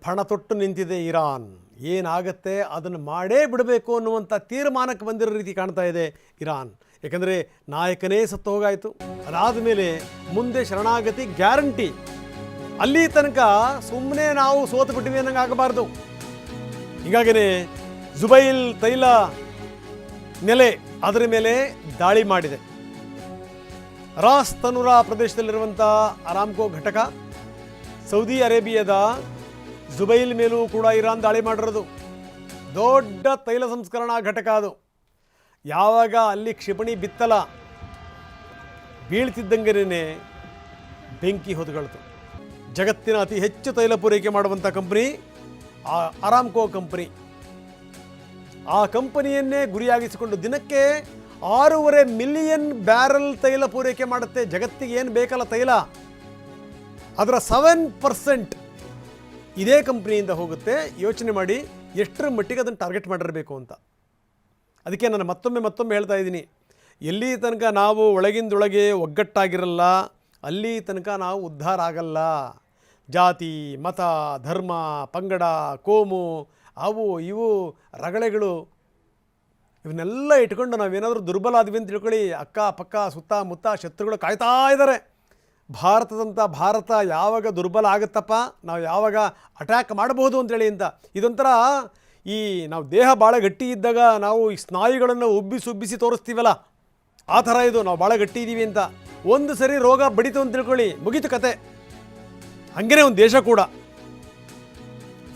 ಪಣ ತೊಟ್ಟು ನಿಂತಿದೆ ಇರಾನ್. ಏನಾಗುತ್ತೆ ಅದನ್ನು ಮಾಡೇ ಬಿಡಬೇಕು ಅನ್ನುವಂಥ ತೀರ್ಮಾನಕ್ಕೆ ಬಂದಿರೋ ರೀತಿ ಕಾಣ್ತಾ ಇದೆ ಇರಾನ್. ಯಾಕಂದರೆ ನಾಯಕನೇ ಸತ್ತು ಹೋಗಾಯಿತು. ಅದಾದ ಮೇಲೆ ಮುಂದೆ ಶರಣಾಗತಿ ಗ್ಯಾರಂಟಿ. ಅಲ್ಲಿ ತನಕ ಸುಮ್ಮನೆ ನಾವು ಸೋತು ಬಿಟ್ಟಿವಿ ಅನ್ನಂಗೆ ಆಗಬಾರ್ದು. ಹೀಗಾಗಿಯೇ ಜುಬೈಲ್ ತೈಲ ನೆಲೆ ಅದರ ಮೇಲೆ ದಾಳಿ ಮಾಡಿದೆ. ರಾಸ್ ತನುರಾ ಪ್ರದೇಶದಲ್ಲಿರುವಂಥ ಅರಾಮ್ಕೋ ಘಟಕ, ಸೌದಿ ಅರೇಬಿಯಾದ ಜುಬೈಲ್ ಮೇಲೂ ಕೂಡ ಇರಾನ್ ದಾಳಿ ಮಾಡಿರೋದು. ದೊಡ್ಡ ತೈಲ ಸಂಸ್ಕರಣಾ ಘಟಕ ಅದು. ಯಾವಾಗ ಅಲ್ಲಿ ಕ್ಷಿಪಣಿ ಬಿತ್ತಲ ಬೀಳ್ತಿದ್ದಂಗೆನೇ ಬೆಂಕಿ ಹೊತ್ಕೊಳ್ತು. ಜಗತ್ತಿನ ಅತಿ ಹೆಚ್ಚು ತೈಲ ಪೂರೈಕೆ ಮಾಡುವಂಥ ಕಂಪನಿ ಅರಾಮ್ಕೋ ಕಂಪನಿ. ಆ ಕಂಪನಿಯನ್ನೇ ಗುರಿಯಾಗಿಸಿಕೊಂಡು ದಿನಕ್ಕೆ 6.5 ಮಿಲಿಯನ್ ಬ್ಯಾರಲ್ ತೈಲ ಪೂರೈಕೆ ಮಾಡುತ್ತೆ. ಜಗತ್ತಿಗೆ ಏನು ಬೇಕಲ್ಲ ತೈಲ, ಅದರ 7% ಇದೇ ಕಂಪ್ನಿಯಿಂದ ಹೋಗುತ್ತೆ. ಯೋಚನೆ ಮಾಡಿ ಎಷ್ಟರ ಮಟ್ಟಿಗೆ ಅದನ್ನು ಟಾರ್ಗೆಟ್ ಮಾಡಿರಬೇಕು ಅಂತ. ಅದಕ್ಕೆ ನಾನು ಮತ್ತೊಮ್ಮೆ ಹೇಳ್ತಾ ಇದ್ದೀನಿ, ಎಲ್ಲಿ ತನಕ ನಾವು ಒಳಗಿಂದೊಳಗೆ ಒಗ್ಗಟ್ಟಾಗಿರಲ್ಲ ಅಲ್ಲಿ ತನಕ ನಾವು ಉದ್ಧಾರ ಆಗಲ್ಲ. ಜಾತಿ, ಮತ, ಧರ್ಮ, ಪಂಗಡ, ಕೋಮು, ಅವು ಇವು ರಗಳೆಗಳು ಇವನ್ನೆಲ್ಲ ಇಟ್ಕೊಂಡು ನಾವೇನಾದರೂ ದುರ್ಬಲ ಆದ್ವಿ ಅಂತ ತಿಳ್ಕೊಳ್ಳಿ, ಅಕ್ಕ ಪಕ್ಕ ಸುತ್ತಮುತ್ತ ಶತ್ರುಗಳು ಕಾಯ್ತಾ ಇದ್ದಾರೆ. ಭಾರತ ಯಾವಾಗ ದುರ್ಬಲ ಆಗುತ್ತಪ್ಪ, ನಾವು ಯಾವಾಗ ಅಟ್ಯಾಕ್ ಮಾಡಬಹುದು ಅಂತೇಳಿ ಅಂತ. ಇದೊಂಥರ ನಾವು ದೇಹ ಭಾಳ ಗಟ್ಟಿ ಇದ್ದಾಗ ನಾವು ಈ ಸ್ನಾಯುಗಳನ್ನು ಉಬ್ಬಿಸಿ ತೋರಿಸ್ತೀವಲ್ಲ, ಆ ಥರ ಇದು. ನಾವು ಭಾಳ ಗಟ್ಟಿ ಇದ್ದೀವಿ ಅಂತ ಒಂದು ಸರಿ ರೋಗ ಬಡಿತು ಅಂತ ತಿಳ್ಕೊಳ್ಳಿ, ಮುಗೀತು ಕತೆ. ಹಾಗೇ ಒಂದು ದೇಶ ಕೂಡ,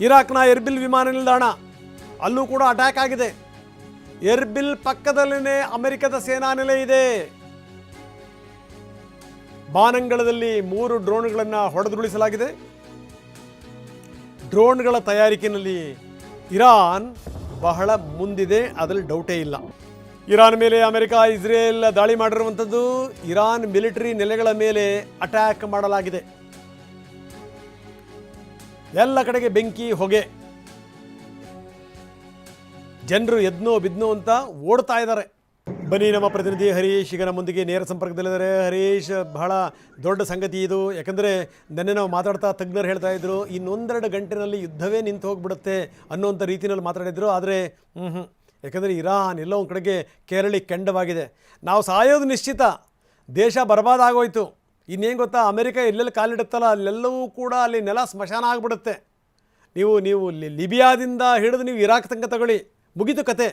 ಇರಾಕ್ನ ಎರ್ಬಿಲ್ ವಿಮಾನ ನಿಲ್ದಾಣ, ಅಲ್ಲೂ ಕೂಡ ಅಟ್ಯಾಕ್ ಆಗಿದೆ. ಎರ್ಬಿಲ್ ಪಕ್ಕದಲ್ಲೇ ಅಮೆರಿಕದ ಸೇನಾ ನೆಲೆ ಇದೆ. ಬಾನಂಗಳದಲ್ಲಿ 3 ಡ್ರೋನ್ಗಳನ್ನು ಹೊಡೆದುರುಳಿಸಲಾಗಿದೆ. ಡ್ರೋನ್ಗಳ ತಯಾರಿಕೆಯಲ್ಲಿ ಇರಾನ್ ಬಹಳ ಮುಂದಿದೆ, ಅದರಲ್ಲಿ ಡೌಟೇ ಇಲ್ಲ. ಇರಾನ್ ಮೇಲೆ ಅಮೆರಿಕ, ಇಸ್ರೇಲ್ ದಾಳಿ ಮಾಡಿರುವಂಥದ್ದು. ಇರಾನ್ ಮಿಲಿಟರಿ ನೆಲೆಗಳ ಮೇಲೆ ಅಟ್ಯಾಕ್ ಮಾಡಲಾಗಿದೆ. ಎಲ್ಲ ಕಡೆಗೆ ಬೆಂಕಿ, ಹೊಗೆ, ಜನರು ಎದ್ನೋ ಬಿದ್ನೋ ಅಂತ ಓಡ್ತಾ ಇದ್ದಾರೆ. ಬನ್ನಿ, ನಮ್ಮ ಪ್ರತಿನಿಧಿ ಹರೀಶ್ ಈಗ ನಮ್ಮೊಂದಿಗೆ ನೇರ ಸಂಪರ್ಕದಲ್ಲಿದ್ದಾರೆ. ಹರೀಶ್, ಬಹಳ ದೊಡ್ಡ ಸಂಗತಿ ಇದು. ಯಾಕಂದರೆ ನೆನ್ನೆ ನಾವು ಮಾತಾಡ್ತಾ ತಜ್ಞರು ಹೇಳ್ತಾ ಇದ್ರು, ಇನ್ನೊಂದೆರಡು ಗಂಟೆನಲ್ಲಿ ಯುದ್ಧವೇ ನಿಂತು ಹೋಗ್ಬಿಡುತ್ತೆ ಅನ್ನೋಂಥ ರೀತಿಯಲ್ಲಿ ಮಾತಾಡಿದ್ರು. ಆದರೆ ಯಾಕಂದರೆ ಇರಾನ್ ಎಲ್ಲ ಒಂದು ಕಡೆಗೆ ಕೆರಳಿ ಕೆಂಡವಾಗಿದೆ. ನಾವು ಸಾಯೋದು ನಿಶ್ಚಿತ, ದೇಶ ಬರ್ಬಾದಾಗೋಯ್ತು. ಇನ್ನೇನು ಗೊತ್ತಾ, ಅಮೆರಿಕ ಎಲ್ಲೆಲ್ಲಿ ಕಾಲಿಡುತ್ತಲ್ಲ ಅಲ್ಲೆಲ್ಲವೂ ಕೂಡ ಅಲ್ಲಿ ನೆಲ ಸ್ಮಶಾನ ಆಗಿಬಿಡುತ್ತೆ. ನೀವು ಲಿಬಿಯಾದಿಂದ ಹಿಡಿದು ನೀವು ಇರಾಕ್ ತನಕ ತಗೊಳ್ಳಿ, ಮುಗಿತು ಕತೆ.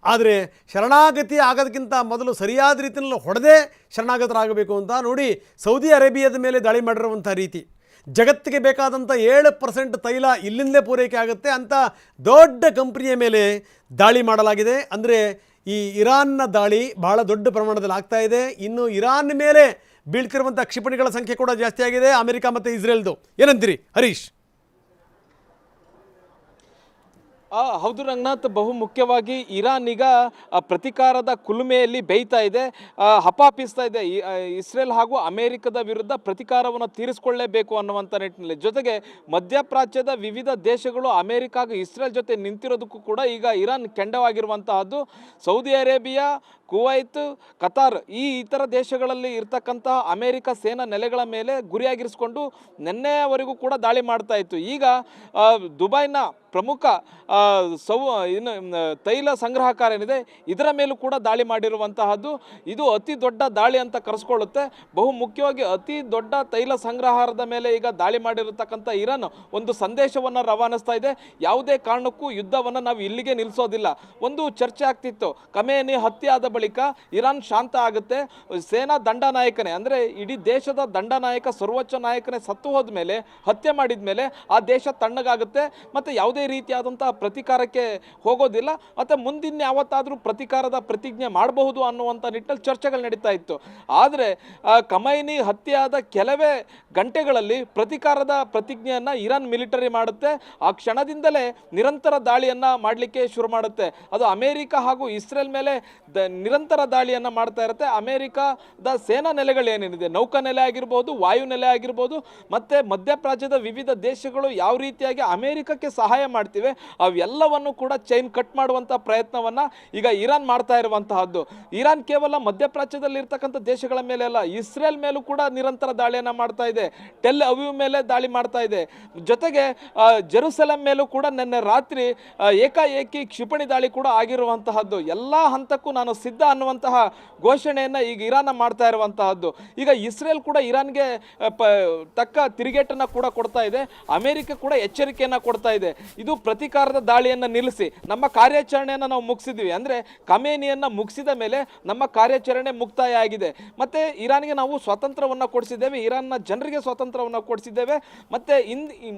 ಆದರೆ ಶರಣಾಗತಿ ಆಗೋದಕ್ಕಿಂತ ಮೊದಲು ಸರಿಯಾದ ರೀತಿಯಲ್ಲಿ ಹೊಡೆದೇ ಶರಣಾಗತರಾಗಬೇಕು ಅಂತ ನೋಡಿ ಸೌದಿ ಅರೇಬಿಯಾದ ಮೇಲೆ ದಾಳಿ ಮಾಡಿರುವಂಥ ರೀತಿ. ಜಗತ್ತಿಗೆ ಬೇಕಾದಂಥ 7% ತೈಲ ಇಲ್ಲಿಂದಲೇ ಪೂರೈಕೆ ಆಗುತ್ತೆ ಅಂತ ದೊಡ್ಡ ಕಂಪ್ನಿಯ ಮೇಲೆ ದಾಳಿ ಮಾಡಲಾಗಿದೆ. ಅಂದರೆ ಈ ಇರಾನ್ನ ದಾಳಿ ಬಹಳ ದೊಡ್ಡ ಪ್ರಮಾಣದಲ್ಲಿ ಆಗ್ತಾ ಇದೆ. ಇನ್ನು ಇರಾನ್ ಮೇಲೆ ಬೀಳ್ತಿರುವಂಥ ಕ್ಷಿಪಣಿಗಳ ಸಂಖ್ಯೆ ಕೂಡ ಜಾಸ್ತಿ ಆಗಿದೆ, ಅಮೆರಿಕ ಮತ್ತು ಇಸ್ರೇಲ್ದು. ಏನಂತೀರಿ ಹರೀಶ್? ಹೌದು ರಂಗನಾಥ್, ಬಹು ಮುಖ್ಯವಾಗಿ ಇರಾನ್ ಈಗ ಪ್ರತಿಕಾರದ ಕುಲುಮೆಯಲ್ಲಿ ಬೇಯ್ತಾ ಇದೆ, ಹಪಾಪಿಸ್ತಾ ಇದೆ. ಇಸ್ರೇಲ್ ಹಾಗೂ ಅಮೆರಿಕದ ವಿರುದ್ಧ ಪ್ರತಿಕಾರವನ್ನು ತೀರಿಸಿಕೊಳ್ಳಲೇಬೇಕು ಅನ್ನುವಂಥ ನಿಟ್ಟಿನಲ್ಲಿ. ಜೊತೆಗೆ ಮಧ್ಯಪ್ರಾಚ್ಯದ ವಿವಿಧ ದೇಶಗಳು ಅಮೆರಿಕ ಹಾಗೂ ಇಸ್ರೇಲ್ ಜೊತೆ ನಿಂತಿರೋದಕ್ಕೂ ಕೂಡ ಈಗ ಇರಾನ್ ಕೆಂಡವಾಗಿರುವಂತಹದ್ದು. ಸೌದಿ ಅರೇಬಿಯಾ, ಕುವೈತ್, ಕತಾರ್ ಈ ಇತರ ದೇಶಗಳಲ್ಲಿ ಇರ್ತಕ್ಕಂತಹ ಅಮೆರಿಕ ಸೇನಾ ನೆಲೆಗಳ ಮೇಲೆ ಗುರಿಯಾಗಿರಿಸಿಕೊಂಡು ನಿನ್ನೆಯವರೆಗೂ ಕೂಡ ದಾಳಿ ಮಾಡ್ತಾ ಇತ್ತು. ಈಗ ದುಬೈನ ಪ್ರಮುಖ ತೈಲ ಸಂಗ್ರಹಕಾರ ಏನಿದೆ ಇದರ ಮೇಲೂ ಕೂಡ ದಾಳಿ ಮಾಡಿರುವಂತಹದ್ದು. ಇದು ಅತಿ ದೊಡ್ಡ ದಾಳಿ ಅಂತ ಕರೆಸ್ಕೊಳ್ಳುತ್ತೆ. ಬಹು ಮುಖ್ಯವಾಗಿ ಅತಿ ದೊಡ್ಡ ತೈಲ ಸಂಗ್ರಹಾರದ ಮೇಲೆ ಈಗ ದಾಳಿ ಮಾಡಿರತಕ್ಕಂಥ ಇರಾನ್ ಒಂದು ಸಂದೇಶವನ್ನು ರವಾನಿಸ್ತಾ ಇದೆ. ಯಾವುದೇ ಕಾರಣಕ್ಕೂ ಯುದ್ಧವನ್ನು ನಾವು ಇಲ್ಲಿಗೆ ನಿಲ್ಲಿಸೋದಿಲ್ಲ. ಒಂದು ಚರ್ಚೆ ಆಗ್ತಿತ್ತು, ಖಮೇನಿ ಹತ್ಯೆ ಆದ ಬಳಿಕ ಇರಾನ್ ಶಾಂತ ಆಗುತ್ತೆ, ಸೇನಾ ದಂಡನಾಯಕನೇ ಅಂದರೆ ಇಡೀ ದೇಶದ ದಂಡನಾಯಕ ಸರ್ವೋಚ್ಚ ನಾಯಕನೇ ಸತ್ತು ಹೋದ ಮೇಲೆ, ಹತ್ಯೆ ಮಾಡಿದ ಮೇಲೆ ಆ ದೇಶ ತಣ್ಣಗಾಗುತ್ತೆ ಮತ್ತು ಯಾವುದೇ ರೀತಿಯಾದಂತಹ ಪ್ರತಿಕಾರಕ್ಕೆ ಹೋಗೋದಿಲ್ಲ, ಮತ್ತು ಮುಂದಿನ ಯಾವತ್ತಾದರೂ ಪ್ರತಿಕಾರದ ಪ್ರತಿಜ್ಞೆ ಮಾಡಬಹುದು ಅನ್ನುವಂಥ ನಿಟ್ಟಿನಲ್ಲಿ ಚರ್ಚೆಗಳು ನಡೀತಾ ಇತ್ತು. ಆದರೆ ಖಮೈನಿ ಹತ್ಯೆಯಾದ ಕೆಲವೇ ಗಂಟೆಗಳಲ್ಲಿ ಪ್ರತಿಕಾರದ ಪ್ರತಿಜ್ಞೆಯನ್ನು ಇರಾನ್ ಮಿಲಿಟರಿ ಮಾಡುತ್ತೆ. ಆ ಕ್ಷಣದಿಂದಲೇ ನಿರಂತರ ದಾಳಿಯನ್ನು ಮಾಡಲಿಕ್ಕೆ ಶುರು ಮಾಡುತ್ತೆ. ಅದು ಅಮೆರಿಕ ಹಾಗೂ ಇಸ್ರೇಲ್ ಮೇಲೆ ನಿರಂತರ ದಾಳಿಯನ್ನು ಮಾಡ್ತಾ ಇರುತ್ತೆ. ಅಮೆರಿಕದ ಸೇನಾ ನೆಲೆಗಳು ಏನೇನಿದೆ, ನೌಕಾನೆಲೆ ಆಗಿರ್ಬೋದು, ವಾಯುನೆಲೆ ಆಗಿರ್ಬೋದು, ಮತ್ತು ಮಧ್ಯಪ್ರಾಚ್ಯದ ವಿವಿಧ ದೇಶಗಳು ಯಾವ ರೀತಿಯಾಗಿ ಅಮೆರಿಕಕ್ಕೆ ಸಹಾಯ ಮಾಡ್ತಿವೆ ಅವೆಲ್ಲವನ್ನು ಕೂಡ ಚೈನ್ ಕಟ್ ಮಾಡುವಂಥ ಪ್ರಯತ್ನವನ್ನು ಈಗ ಇರಾನ್ ಮಾಡ್ತಾ ಇರುವಂತಹದ್ದು. ಇರಾನ್ ಕೇವಲ ಮಧ್ಯಪ್ರಾಚ್ಯದಲ್ಲಿ ಇರ್ತಕ್ಕಂಥ ದೇಶಗಳ ಮೇಲೆ ಅಲ್ಲ, ಇಸ್ರೇಲ್ ಮೇಲೂ ಕೂಡ ನಿರಂತರ ದಾಳಿಯನ್ನು ಮಾಡ್ತಾ ಇದೆ, ಟೆಲ್ ಅವೀವ್ ಮೇಲೆ ದಾಳಿ ಮಾಡ್ತಾ ಇದೆ, ಜೊತೆಗೆ ಜೆರುಸಲೆಂ ಮೇಲೂ ಕೂಡ ನಿನ್ನೆ ರಾತ್ರಿ ಏಕಾಏಕಿ ಕ್ಷಿಪಣಿ ದಾಳಿ ಕೂಡ ಆಗಿರುವಂತಹದ್ದು. ಎಲ್ಲ ಹಂತಕ್ಕೂ ನಾನು ಸಿದ್ಧ ಅನ್ನುವಂತಹ ಘೋಷಣೆಯನ್ನು ಈಗ ಇರಾನ್ ಮಾಡ್ತಾ ಇರುವಂತಹದ್ದು. ಈಗ ಇಸ್ರೇಲ್ ಕೂಡ ಇರಾನ್ಗೆ ತಕ್ಕ ತಿರುಗೇಟನ್ನು ಕೂಡ ಕೊಡ್ತಾ ಇದೆ, ಅಮೆರಿಕ ಕೂಡ ಎಚ್ಚರಿಕೆಯನ್ನು ಕೊಡ್ತಾ ಇದೆ. ಇದು ಪ್ರತೀಕಾರದ ದಾಳಿಯನ್ನು ನಿಲ್ಲಿಸಿ ನಮ್ಮ ಕಾರ್ಯಾಚರಣೆಯನ್ನು ನಾವು ಮುಗಿಸಿದ್ವಿ, ಅಂದರೆ ಖಮೇನಿಯನ್ನು ಮುಗಿಸಿದ ಮೇಲೆ ನಮ್ಮ ಕಾರ್ಯಾಚರಣೆ ಮುಕ್ತಾಯ ಆಗಿದೆ. ಮತ್ತು ಇರಾನ್ಗೆ ನಾವು ಸ್ವಾತಂತ್ರ್ಯವನ್ನು ಕೊಡಿಸಿದ್ದೇವೆ, ಇರಾನ್ನ ಜನರಿಗೆ ಸ್ವಾತಂತ್ರ್ಯವನ್ನು ಕೊಡಿಸಿದ್ದೇವೆ, ಮತ್ತು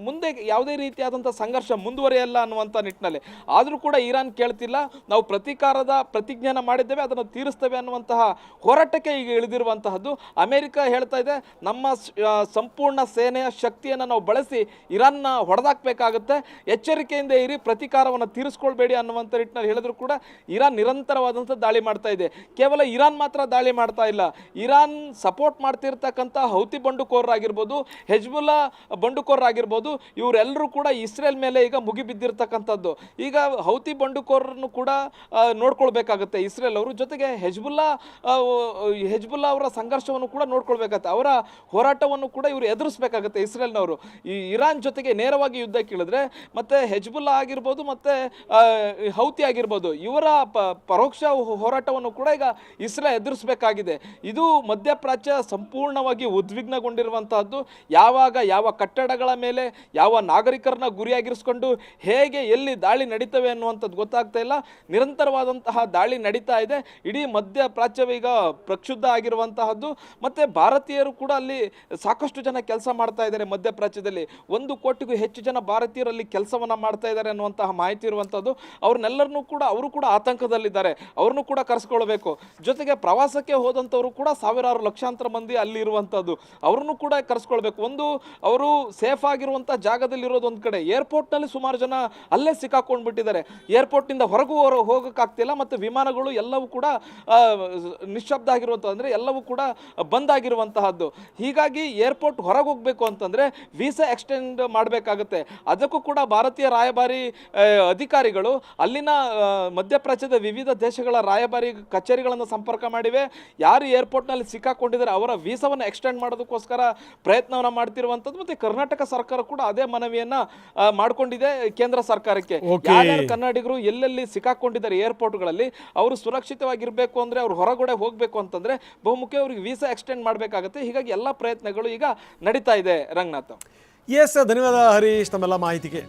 ಮುಂದೆ ಯಾವುದೇ ರೀತಿಯಾದಂಥ ಸಂಘರ್ಷ ಮುಂದುವರಿಯಲ್ಲ ಅನ್ನುವಂಥ ನಿಟ್ಟಿನಲ್ಲಿ. ಆದರೂ ಕೂಡ ಇರಾನ್ ಕೇಳ್ತಿಲ್ಲ, ನಾವು ಪ್ರತೀಕಾರದ ಪ್ರತಿಜ್ಞೆಯನ್ನು ಮಾಡಿದ್ದೇವೆ, ಅದನ್ನು ತೀರಿಸ್ತೇವೆ ಅನ್ನುವಂತಹ ಹೋರಾಟಕ್ಕೆ ಈಗ ಇಳಿದಿರುವಂತಹದ್ದು. ಅಮೆರಿಕ ಹೇಳ್ತಾ ಇದೆ, ನಮ್ಮ ಸಂಪೂರ್ಣ ಸೇನೆಯ ಶಕ್ತಿಯನ್ನು ನಾವು ಬಳಸಿ ಇರಾನ್ನ ಹೊಡೆದಾಕಬೇಕಾಗುತ್ತೆ, ಎಚ್ಚರಿಕೆಯಿಂದ ಇರಿ, ಪ್ರತೀಕಾರವನ್ನು ತೀರಿಸ್ಕೊಳ್ಬೇಡಿ ಅನ್ನುವಂಥ ನಿಟ್ಟಿನಲ್ಲಿ ಹೇಳಿದ್ರು ಕೂಡ ಇರಾನ್ ನಿರಂತರವಾದಂಥ ದಾಳಿ ಮಾಡ್ತಾ ಇದೆ. ಕೇವಲ ಇರಾನ್ ಮಾತ್ರ ದಾಳಿ ಮಾಡ್ತಾ ಇಲ್ಲ, ಇರಾನ್ ಸಪೋರ್ಟ್ ಮಾಡ್ತಿರ್ತಕ್ಕಂಥ ಹೌತಿ ಬಂಡುಕೋರರಾಗಿರ್ಬೋದು, ಹೆಜ್ಬುಲ್ಲಾ ಬಂಡುಕೋರರಾಗಿರ್ಬೋದು, ಇವರೆಲ್ಲರೂ ಕೂಡ ಇಸ್ರೇಲ್ ಮೇಲೆ ಈಗ ಮುಗಿಬಿದ್ದಿರ್ತಕ್ಕಂಥದ್ದು. ಈಗ ಹೌತಿ ಬಂಡುಕೋರನ್ನು ಕೂಡ ನೋಡ್ಕೊಳ್ಬೇಕಾಗುತ್ತೆ ಇಸ್ರೇಲ್ ಅವರು, ಜೊತೆಗೆ ಹೆಜ್ಬುಲ್ಲಾ ಅವರ ಸಂಘರ್ಷವನ್ನು ಕೂಡ ನೋಡ್ಕೊಳ್ಬೇಕಾಗುತ್ತೆ, ಅವರ ಹೋರಾಟವನ್ನು ಕೂಡ ಇವರು ಎದುರಿಸಬೇಕಾಗುತ್ತೆ ಇಸ್ರೇಲ್ನವರು. ಈ ಇರಾನ್ ಜೊತೆಗೆ ನೇರವಾಗಿ ಯುದ್ಧಕ್ಕೆ ಇಳಿದ್ರೆ ಮತ್ತೆ ಹೆಜ್ಬುಲ್ಲಾ ಆಗಿರ್ಬೋದು ಮತ್ತೆ ಹೌತಿ ಆಗಿರ್ಬೋದು, ಇವರ ಪರೋಕ್ಷ ಹೋರಾಟವನ್ನು ಕೂಡ ಈಗ ಇಸ್ರೇಲ್ ಎದುರಿಸಬೇಕಾಗಿದೆ. ಇದು ಮಧ್ಯಪ್ರಾಚ್ಯ ಸಂಪೂರ್ಣವಾಗಿ ಉದ್ವಿಗ್ನಗೊಂಡಿರುವಂತಹದ್ದು. ಯಾವಾಗ ಯಾವ ಕಟ್ಟಡಗಳ ಮೇಲೆ ಯಾವ ನಾಗರಿಕರನ್ನ ಗುರಿಯಾಗಿರಿಸಿಕೊಂಡು ಹೇಗೆ ಎಲ್ಲಿ ದಾಳಿ ನಡೀತವೆ ಅನ್ನುವಂಥದ್ದು ಗೊತ್ತಾಗ್ತಾ ಇಲ್ಲ. ನಿರಂತರವಾದಂತಹ ದಾಳಿ ನಡೀತಾ ಇದೆ. ಇಡೀ ಮಧ್ಯಪ್ರಾಚ್ಯವೇ ಈಗ ಪ್ರಕ್ಷುಬ್ಧ ಆಗಿರುವಂತಹದ್ದು. ಮತ್ತೆ ಭಾರತೀಯರು ಕೂಡ ಅಲ್ಲಿ ಸಾಕಷ್ಟು ಜನ ಕೆಲಸ ಮಾಡ್ತಾ ಇದ್ದಾರೆ ಮಧ್ಯಪ್ರಾಚ್ಯದಲ್ಲಿ. 1 ಕೋಟಿಗೂ ಹೆಚ್ಚು ಜನ ಭಾರತೀಯರಲ್ಲಿ ಕೆಲಸವನ್ನ ಮಾಡ್ತಾ ಇದ್ದಾರೆ ಅನ್ನುವಂತಹ ಮಾಹಿತಿ ಇರುವಂತಹದ್ದು. ಅವ್ರನ್ನೆಲ್ಲರನ್ನೂ ಕೂಡ ಅವರು ಕೂಡ ಆತಂಕದಲ್ಲಿದ್ದಾರೆ, ಅವ್ರನ್ನೂ ಕೂಡ ಕರೆಸ್ಕೊಳ್ಬೇಕು. ಜೊತೆಗೆ ಪ್ರವಾಸಕ್ಕೆ ಹೋದಂಥವ್ರು ಕೂಡ ಸಾವಿರಾರು ಲಕ್ಷಾಂತರ ಮಂದಿ ಅಲ್ಲಿ ಇರುವಂಥದ್ದು, ಅವ್ರನ್ನೂ ಕೂಡ ಕರೆಸ್ಕೊಳ್ಬೇಕು. ಅವರು ಸೇಫ್ ಆಗಿರುವಂಥ ಜಾಗದಲ್ಲಿ ಇರೋದು ಒಂದು ಕಡೆ, ಏರ್ಪೋರ್ಟ್ನಲ್ಲಿ ಸುಮಾರು ಜನ ಅಲ್ಲೇ ಸಿಕ್ಕಾಕೊಂಡು ಬಿಟ್ಟಿದ್ದಾರೆ, ಏರ್ಪೋರ್ಟ್ನಿಂದ ಹೊರಗೂ ಹೋಗೋಕ್ಕಾಗ್ತಿಲ್ಲ, ಮತ್ತು ವಿಮಾನಗಳು ಎಲ್ಲವೂ ಕೂಡ ನಿಶ್ಶಬ್ದ ಆಗಿರುವಂಥ, ಅಂದರೆ ಎಲ್ಲವೂ ಕೂಡ ಬಂದ್ ಆಗಿರುವಂತಹದ್ದು. ಹೀಗಾಗಿ ಏರ್ಪೋರ್ಟ್ ಹೊರಗೆ ಹೋಗಬೇಕು ಅಂತಂದರೆ ವೀಸಾ ಎಕ್ಸ್ಟೆಂಡ್ ಮಾಡಬೇಕಾಗುತ್ತೆ. ಅದಕ್ಕೂ ಕೂಡ ಭಾರತೀಯ ರಾಯಭಾರಿ ಅಧಿಕಾರಿಗಳು ಅಲ್ಲಿನ ಮಧ್ಯಪ್ರಾಚ್ಯದ ವಿವಿಧ ದೇಶಗಳ ರಾಯಭಾರಿ ಕಚೇರಿಗಳನ್ನು ಸಂಪರ್ಕ ಮಾಡಿವೆ. ಯಾರು ಏರ್ಪೋರ್ಟ್ನಲ್ಲಿ ಸಿಕ್ಕಾಕೊಂಡಿದ್ದಾರೆ ಅವರ ವೀಸಾವನ್ನು ಎಕ್ಸ್ಟೆಂಡ್ ಮಾಡೋದಕ್ಕೋಸ್ಕರ ಪ್ರಯತ್ನವನ್ನು ಮಾಡ್ತಿರುವಂಥದ್ದು. ಮತ್ತು ಕರ್ನಾಟಕ ಸರ್ಕಾರ ಕೂಡ ಅದೇ ಮನವಿಯನ್ನು ಮಾಡಿಕೊಂಡಿದೆ ಕೇಂದ್ರ ಸರ್ಕಾರಕ್ಕೆ. ಯಾರ್ಯಾರು ಕನ್ನಡಿಗರು ಎಲ್ಲೆಲ್ಲಿ ಸಿಕ್ಕಾಕೊಂಡಿದ್ದಾರೆ ಏರ್ಪೋರ್ಟ್ಗಳಲ್ಲಿ, ಅವರು ಸುರಕ್ಷಿತವಾಗಿರಬೇಕು ಅಂದರೆ, ಅವ್ರು ಹೊರಗಡೆ ಹೋಗಬೇಕು ಅಂತಂದರೆ ಬಹುಮುಖ್ಯ ಅವರಿಗೆ ವೀಸಾ ಎಕ್ಸ್ಟೆಂಡ್ ಮಾಡಬೇಕಾಗುತ್ತೆ. ಹೀಗಾಗಿ ಎಲ್ಲ ಪ್ರಯತ್ನಗಳು ಈಗ ನಡೀತಾ ಇದೆ. ರಂಗನಾಥ್, ಎಸ್, ಧನ್ಯವಾದ ಹರೀಶ್ ತಮ್ಮೆಲ್ಲ ಮಾಹಿತಿಗೆ.